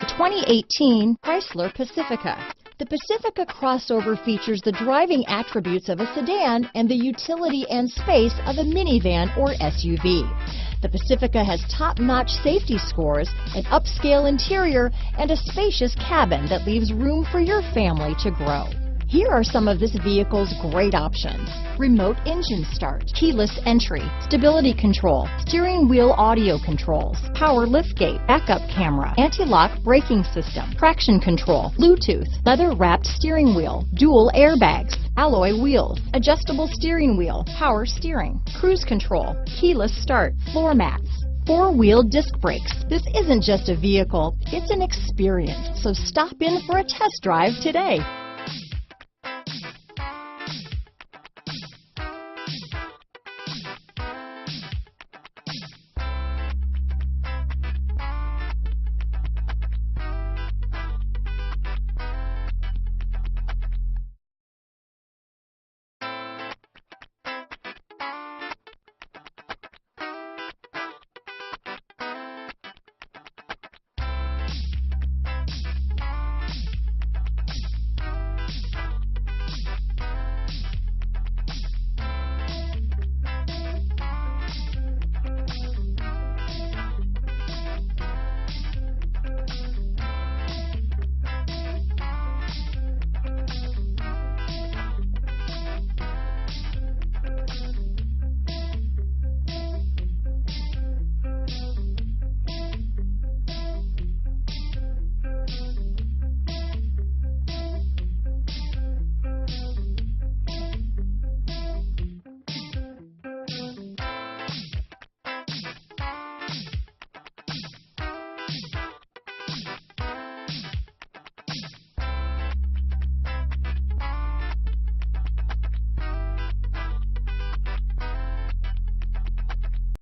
The 2018 Chrysler Pacifica. The Pacifica crossover features the driving attributes of a sedan and the utility and space of a minivan or SUV. The Pacifica has top-notch safety scores, an upscale interior, and a spacious cabin that leaves room for your family to grow. Here are some of this vehicle's great options: remote engine start, keyless entry, stability control, steering wheel audio controls, power liftgate, backup camera, anti-lock braking system, traction control, Bluetooth, leather-wrapped steering wheel, dual airbags, alloy wheels, adjustable steering wheel, power steering, cruise control, keyless start, floor mats, four-wheel disc brakes. This isn't just a vehicle, it's an experience. So stop in for a test drive today.